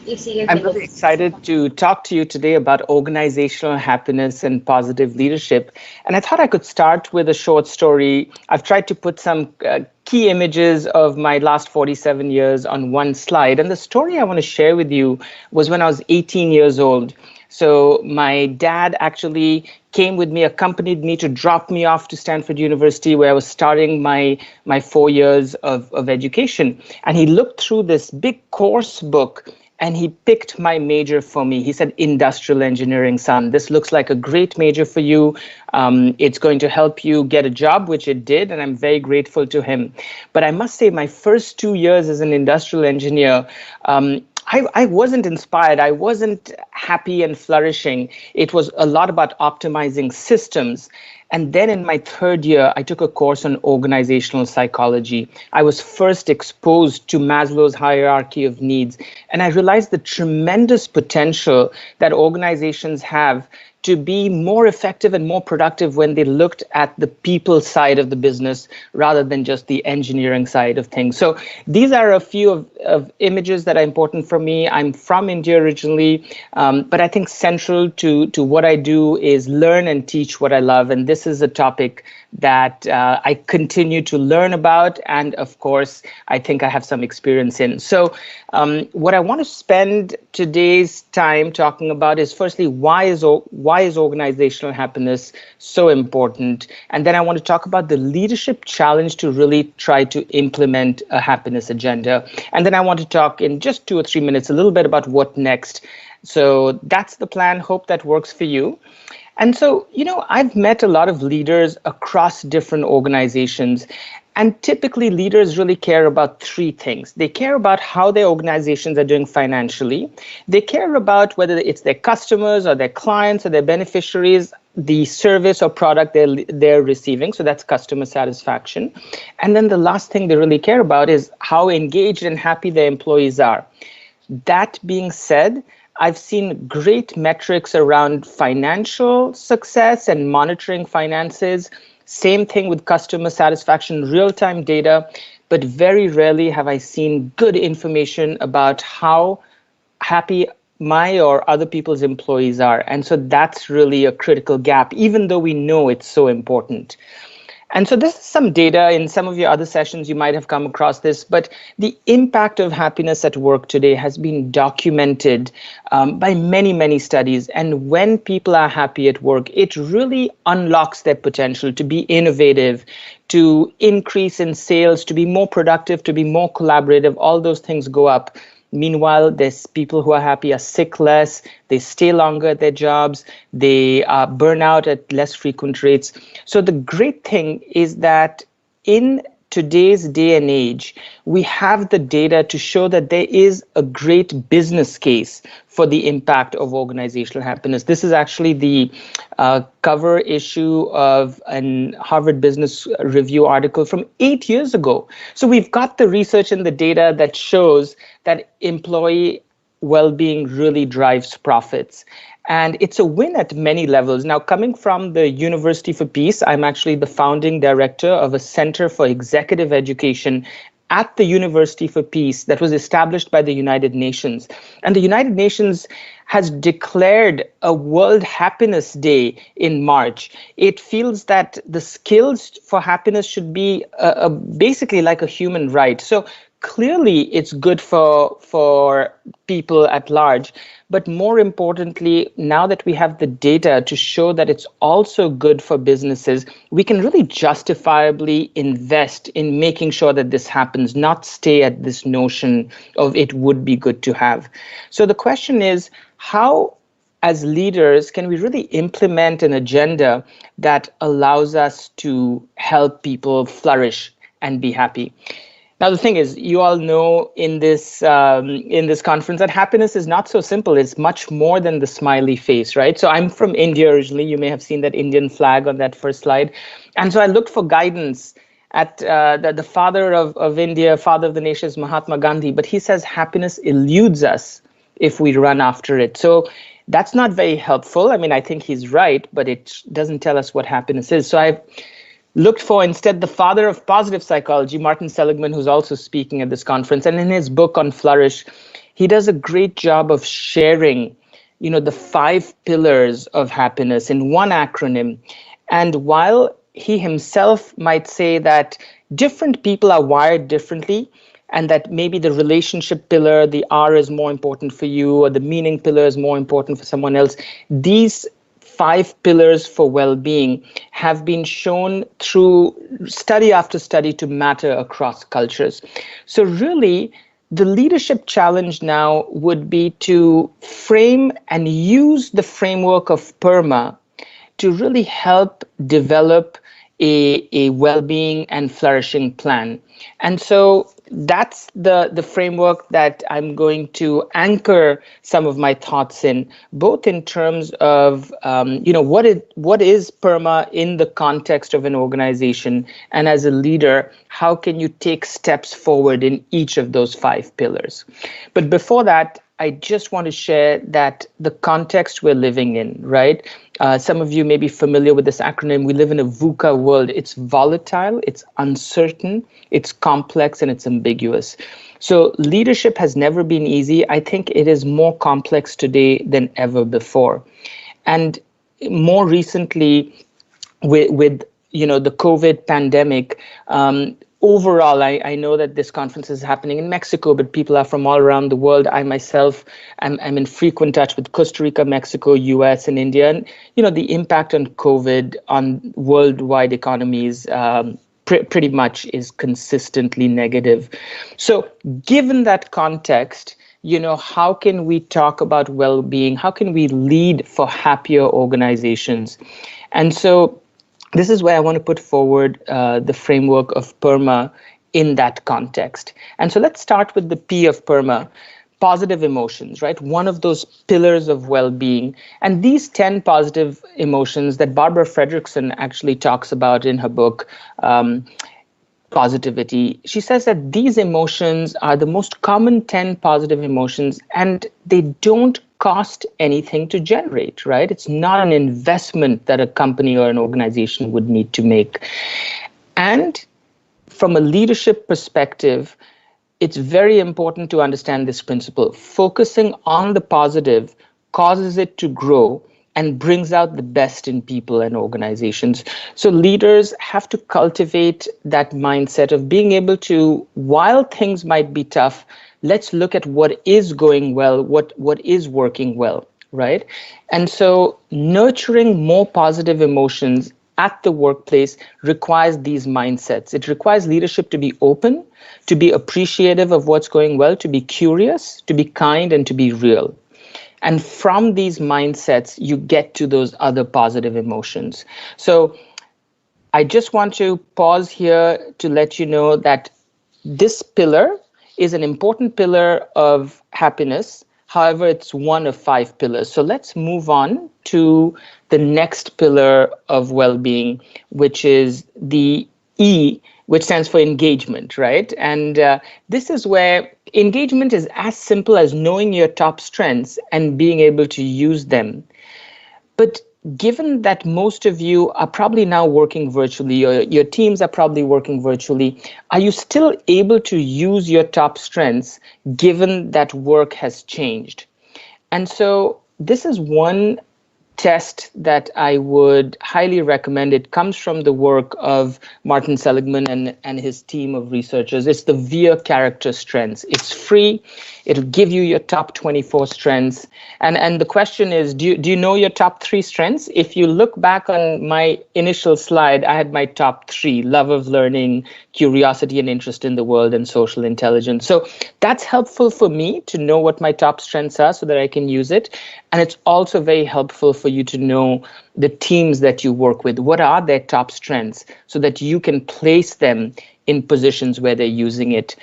I'm really excited to talk to you today about organizational happiness and positive leadership. And I thought I could start with a short story. I've tried to put some key images of my last 47 years on one slide. And the story I want to share with you was when I was 18 years old. So my dad actually came with me, accompanied me to drop me off to Stanford University, where I was starting my 4 years of education. And he looked through this big course book and he picked my major for me. He said, industrial engineering, son. This looks like a great major for you. It's going to help you get a job, which it did. And I'm very grateful to him. But I must say, my first 2 years as an industrial engineer, I wasn't inspired. I wasn't happy and flourishing. It was a lot about optimizing systems. And then in my third year, I took a course on organizational psychology. I was first exposed to Maslow's hierarchy of needs. And I realized the tremendous potential that organizations have to be more effective and more productive when they looked at the people side of the business rather than just the engineering side of things. So these are a few of images that are important for me. I'm from India originally, but I think central to what I do is learn and teach what I love. And this is a topic that I continue to learn about. And of course, I think I have some experience in. So what I want to spend today's time talking about is firstly, why is organizational happiness so important? And then I want to talk about the leadership challenge to really try to implement a happiness agenda. And then I want to talk in just 2 or 3 minutes a little bit about what next. So that's the plan. Hope that works for you. And so, I've met a lot of leaders across different organizations. And typically, leaders really care about three things. They care about how their organizations are doing financially. They care about whether it's their customers or their clients or their beneficiaries, the service or product they're receiving. So that's customer satisfaction. And then the last thing they really care about is how engaged and happy their employees are. That being said, I've seen great metrics around financial success and monitoring finances. Same thing with customer satisfaction, real-time data, but very rarely have I seen good information about how happy my or other people's employees are. And so that's really a critical gap, even though we know it's so important. And so this is some data. In some of your other sessions, you might have come across this, but the impact of happiness at work today has been documented by many, many studies. And when people are happy at work, it really unlocks their potential to be innovative, to increase in sales, to be more productive, to be more collaborative. All those things go up. Meanwhile, there's people who are happy are sick less, they stay longer at their jobs, they burn out at less frequent rates. So the great thing is that in today's day and age, we have the data to show that there is a great business case for the impact of organizational happiness. This is actually the cover issue of an Harvard Business Review article from 8 years ago. So we've got the research and the data that shows that employee well-being really drives profits. And it's a win at many levels. Now, coming from the University for Peace, I'm actually the founding director of a Center for Executive Education at the University for Peace that was established by the United Nations. And the United Nations has declared a World Happiness Day in March. It feels that the skills for happiness should be basically like a human right. So clearly, it's good for people at large. But more importantly, now that we have the data to show that it's also good for businesses, we can really justifiably invest in making sure that this happens, not stay at this notion of it would be good to have. So the question is, how, as leaders, can we really implement an agenda that allows us to help people flourish and be happy? Now, the thing is, you all know in this conference that happiness is not so simple. It's much more than the smiley face, right? So I'm from India originally. You may have seen that Indian flag on that first slide. And so I looked for guidance at the father of India, father of the nation is Mahatma Gandhi. But he says happiness eludes us if we run after it. So that's not very helpful. I mean, I think he's right, but it doesn't tell us what happiness is. So I've looked for instead the father of positive psychology, Martin Seligman, who's also speaking at this conference. And in his book on Flourish, he does a great job of sharing, the 5 pillars of happiness in one acronym. And while he himself might say that different people are wired differently, and that maybe the relationship pillar, the R, is more important for you, or the meaning pillar is more important for someone else, these 5 pillars for well-being have been shown through study after study to matter across cultures. So really, the leadership challenge now would be to frame and use the framework of PERMA to really help develop a well-being and flourishing plan. And so that's the framework that I'm going to anchor some of my thoughts in, both in terms of what is PERMA in the context of an organization, and as a leader, how can you take steps forward in each of those 5 pillars. But before that, I just want to share that the context we're living in, right? Some of you may be familiar with this acronym. We live in a VUCA world. It's volatile, it's uncertain, it's complex, and it's ambiguous. So leadership has never been easy. I think it is more complex today than ever before. And more recently, with the COVID pandemic, overall, I know that this conference is happening in Mexico, but people are from all around the world. I myself am in frequent touch with Costa Rica, Mexico, US, and India. And, the impact on COVID on worldwide economies pretty much is consistently negative. So given that context, how can we talk about well-being? How can we lead for happier organizations? And so this is where I want to put forward the framework of PERMA in that context. And so let's start with the P of PERMA, positive emotions, right? One of those pillars of well-being. And these 10 positive emotions that Barbara Fredrickson actually talks about in her book, Positivity, she says that these emotions are the most common 10 positive emotions, and they don't cost anything to generate, right? It's not an investment that a company or an organization would need to make. And from a leadership perspective, it's very important to understand this principle. Focusing on the positive causes it to grow and brings out the best in people and organizations. So leaders have to cultivate that mindset of being able to, while things might be tough, let's look at what is going well, what is working well, right? And so nurturing more positive emotions at the workplace requires these mindsets. It requires leadership to be open, to be appreciative of what's going well, to be curious, to be kind, and to be real. And from these mindsets, you get to those other positive emotions. So I just want to pause here to let you know that this pillar is an important pillar of happiness. However, it's one of 5 pillars. So let's move on to the next pillar of well-being, which is the E, which stands for engagement, right? And this is where engagement is as simple as knowing your top strengths and being able to use them. But given that most of you are probably now working virtually, or your teams are probably working virtually, are you still able to use your top strengths given that work has changed? And so this is one test that I would highly recommend. It comes from the work of Martin Seligman and his team of researchers. It's the VIA character strengths. It's free. It'll give you your top 24 strengths. And the question is, do you know your top 3 strengths? If you look back on my initial slide, I had my top 3: love of learning, curiosity and interest in the world, and social intelligence. So that's helpful for me to know what my top strengths are so that I can use it. And it's also very helpful for you to know the teams that you work with. What are their top strengths so that you can place them in positions where they're using it.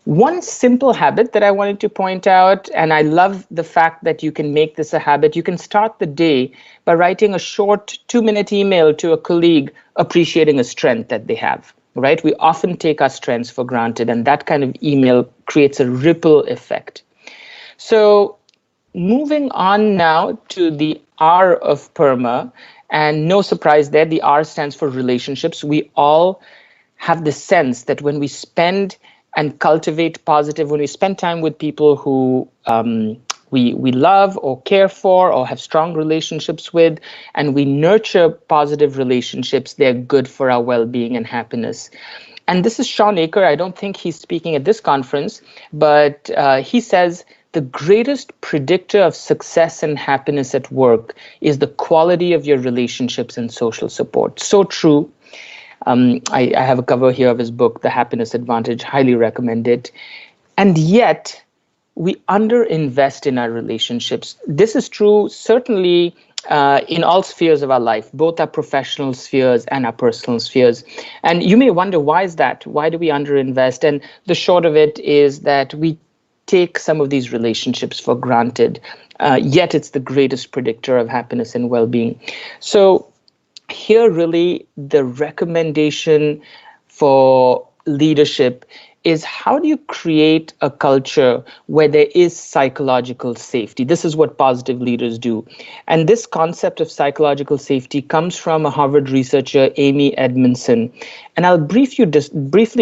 One simple habit that I wanted to point out, and I love the fact that you can make this a habit, you can start the day by writing a short 2-minute email to a colleague appreciating a strength that they have, right? We often take our strengths for granted, and that kind of email creates a ripple effect. So moving on now to the R of PERMA, and no surprise there, the R stands for relationships. We all have the sense that when we spend and cultivate positive, when we spend time with people who we love or care for or have strong relationships with, and we nurture positive relationships, they're good for our well-being and happiness. And this is Sean Aker. I don't think he's speaking at this conference, but he says the greatest predictor of success and happiness at work is the quality of your relationships and social support. So true. I have a cover here of his book, The Happiness Advantage. Highly recommend it. And yet, we underinvest in our relationships. This is true, certainly, in all spheres of our life, both our professional spheres and our personal spheres. And you may wonder, why is that? Why do we underinvest? And the short of it is that we take some of these relationships for granted, yet it's the greatest predictor of happiness and well-being. So here, really, the recommendation for leadership is, how do you create a culture where there is psychological safety? This is what positive leaders do. And this concept of psychological safety comes from a Harvard researcher, Amy Edmondson. And I'll briefly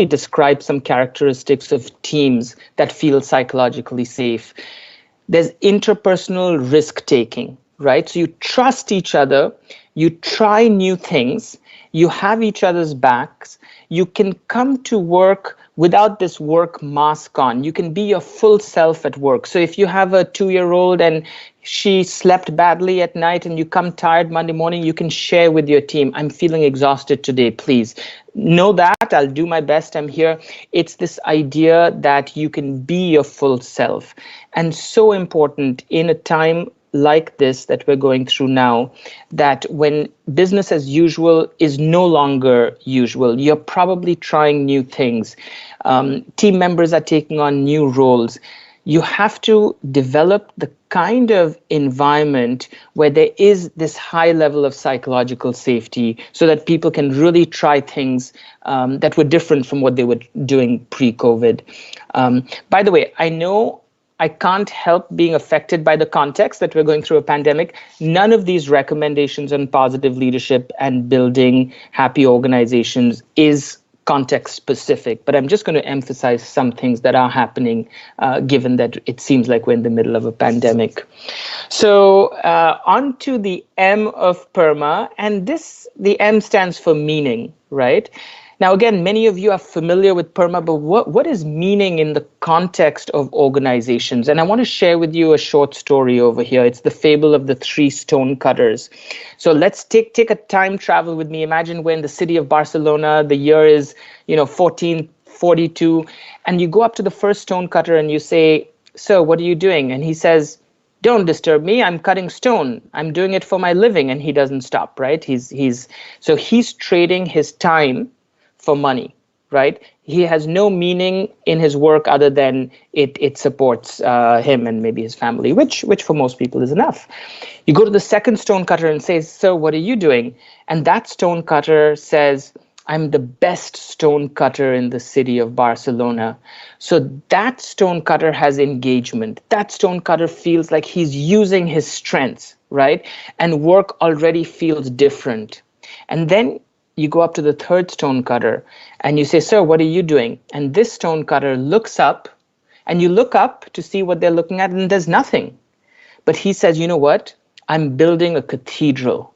describe some characteristics of teams that feel psychologically safe. There's interpersonal risk-taking, right? So you trust each other, you try new things, you have each other's backs, you can come to work without this work mask on. You can be your full self at work. So if you have a 2-year-old and she slept badly at night and you come tired Monday morning, you can share with your team, I'm feeling exhausted today, please. Know that, I'll do my best, I'm here. It's this idea that you can be your full self. And so important in a time like this that we're going through now, that when business as usual is no longer usual, you're probably trying new things. Team members are taking on new roles. You have to develop the kind of environment where there is this high level of psychological safety so that people can really try things that were different from what they were doing pre-COVID. By the way, I know I can't help being affected by the context that we're going through a pandemic. None of these recommendations on positive leadership and building happy organizations is context specific, but I'm just going to emphasize some things that are happening, given that it seems like we're in the middle of a pandemic. So on to the M of PERMA, and the M stands for meaning, right? Now, again, many of you are familiar with PERMA, but what is meaning in the context of organizations? And I want to share with you a short story over here. It's the fable of the 3 stonecutters. So let's take a time travel with me. Imagine we're in the city of Barcelona. The year is, 1442. And you go up to the first stonecutter and you say, "Sir, what are you doing?" And he says, "Don't disturb me. I'm cutting stone. I'm doing it for my living." And he doesn't stop, right? So he's trading his time for money, right? He has no meaning in his work other than it supports him and maybe his family, which for most people is enough. You go to the second stonecutter and say, "Sir, what are you doing?" And that stonecutter says, "I'm the best stonecutter in the city of Barcelona." So that stonecutter has engagement. That stonecutter feels like he's using his strengths, right? And work already feels different. And then you go up to the third stonecutter and you say, "Sir, what are you doing?" And this stonecutter looks up, and you look up to see what they're looking at, and there's nothing. But he says, "You know what? I'm building a cathedral.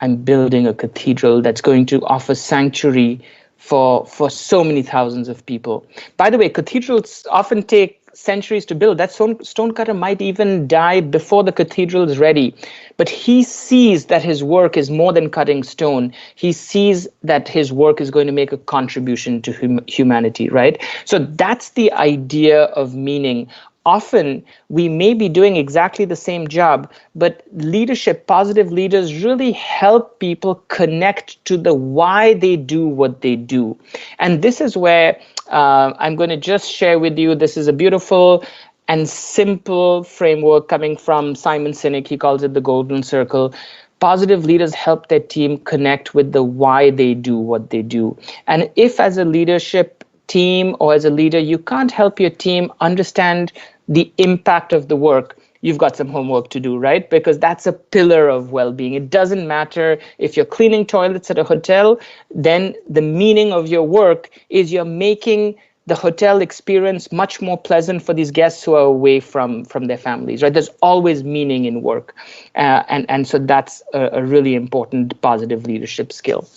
I'm building a cathedral that's going to offer sanctuary for so many thousands of people." By the way, cathedrals often take centuries to build. That stonecutter might even die before the cathedral is ready. But he sees that his work is more than cutting stone. He sees that his work is going to make a contribution to humanity, right? So that's the idea of meaning. Often we may be doing exactly the same job, but leadership, positive leaders really help people connect to the why they do what they do. And this is where I'm going to just share with you, this is a beautiful and simple framework coming from Simon Sinek. He calls it the golden circle. Positive leaders help their team connect with the why they do what they do. And if as a leadership team or as a leader, you can't help your team understand the impact of the work, you've got some homework to do, right? Because that's a pillar of well-being. It doesn't matter if you're cleaning toilets at a hotel, then the meaning of your work is you're making the hotel experience much more pleasant for these guests who are away from their families, right? There's always meaning in work. And so that's a really important positive leadership skill.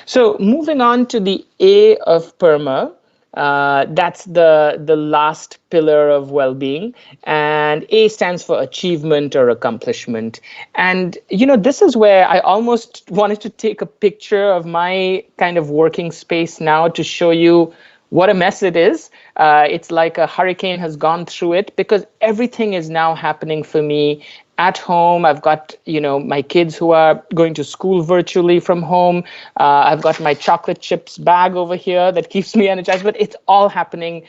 So moving on to the A of PERMA, that's the last pillar of well-being, and A stands for achievement or accomplishment. And this is where I almost wanted to take a picture of my kind of working space now to show you what a mess it is. It's like a hurricane has gone through it, because everything is now happening for me at home. I've got, my kids who are going to school virtually from home. I've got my chocolate chips bag over here that keeps me energized, but it's all happening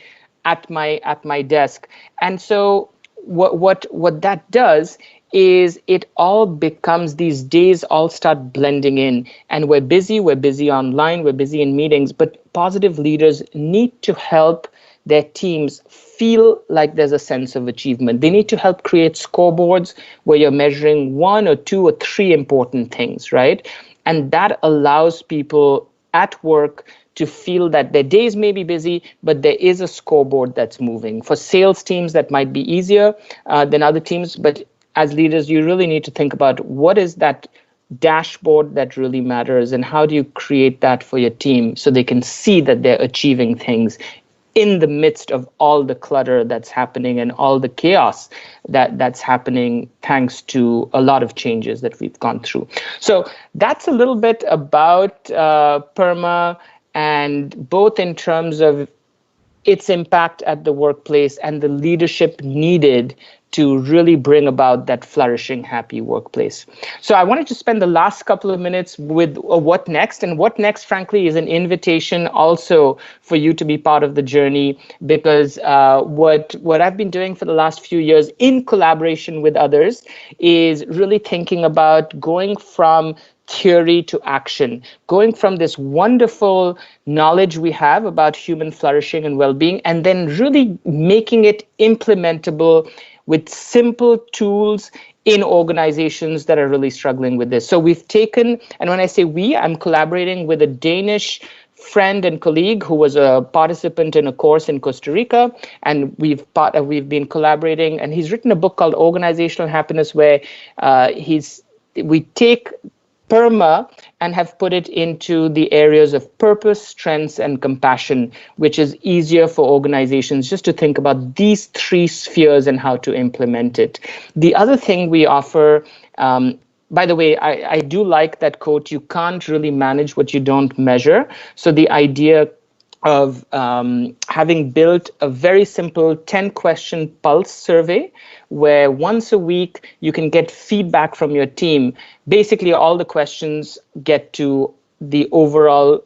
at my desk. And so what that does is it all becomes, these days all start blending in, and we're busy online, we're busy in meetings, but positive leaders need to help their teams feel like there's a sense of achievement. They need to help create scoreboards where you're measuring one or two or three important things, right? And that allows people at work to feel that their days may be busy, but there is a scoreboard that's moving. For sales teams, that might be easier than other teams, but as leaders, you really need to think about what is that dashboard that really matters, and how do you create that for your team so they can see that they're achieving things in the midst of all the clutter that's happening and all the chaos that's happening thanks to a lot of changes that we've gone through. So that's a little bit about PERMA, and both in terms of its impact at the workplace and the leadership needed to really bring about that flourishing, happy workplace. So I wanted to spend the last couple of minutes with what next. And what next, frankly, is an invitation also for you to be part of the journey, because what I've been doing for the last few years in collaboration with others is really thinking about going from theory to action, going from this wonderful knowledge we have about human flourishing and well-being, and then really making it implementable with simple tools in organizations that are really struggling with this. So we've taken, and when I say we, I'm collaborating with a Danish friend and colleague who was a participant in a course in Costa Rica, and we've been collaborating, and he's written a book called Organizational Happiness, where we take PERMA and have put it into the areas of purpose, strengths, and compassion, which is easier for organizations just to think about these three spheres and how to implement it. The other thing we offer, by the way, I do like that quote, you can't really manage what you don't measure. So the idea of having built a very simple 10-question pulse survey where once a week you can get feedback from your team. Basically, all the questions get to the overall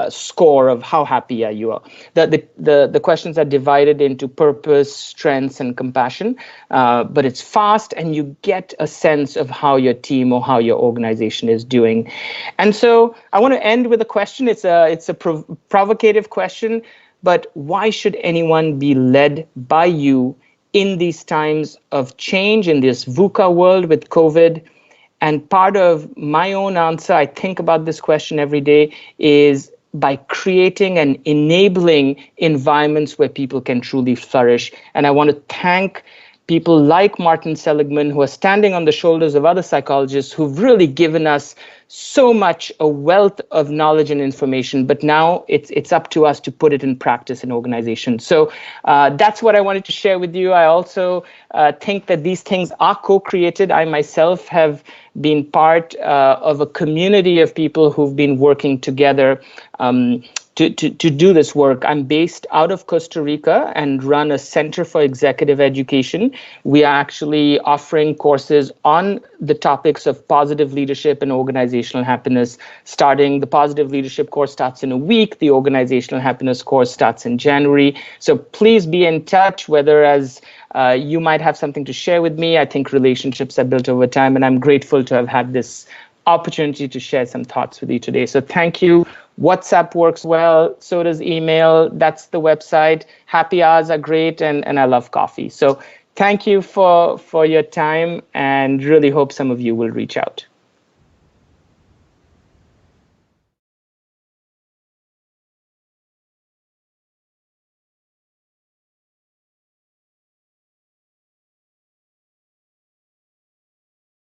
score of how happy are you. The questions are divided into purpose, strengths, and compassion, but it's fast, and you get a sense of how your team or how your organization is doing. And so I want to end with a question. It's a provocative question, but why should anyone be led by you in these times of change, in this VUCA world with COVID? And part of my own answer, I think about this question every day, is by creating and enabling environments where people can truly flourish. And I want to thank people like Martin Seligman, who are standing on the shoulders of other psychologists who've really given us so much, a wealth of knowledge and information, but now it's up to us to put it in practice in organizations. So that's what I wanted to share with you. I also think that these things are co-created. I myself have been part of a community of people who've been working together to do this work. I'm based out of Costa Rica and run a Center for Executive Education. We are actually offering courses on the topics of positive leadership and organizational happiness. The positive leadership course starts in a week. The organizational happiness course starts in January. So please be in touch, whether as you might have something to share with me. I think relationships are built over time, and I'm grateful to have had this opportunity to share some thoughts with you today. So thank you. WhatsApp works well, so does email. That's the website. Happy hours are great, and I love coffee. So thank you for your time, and really hope some of you will reach out.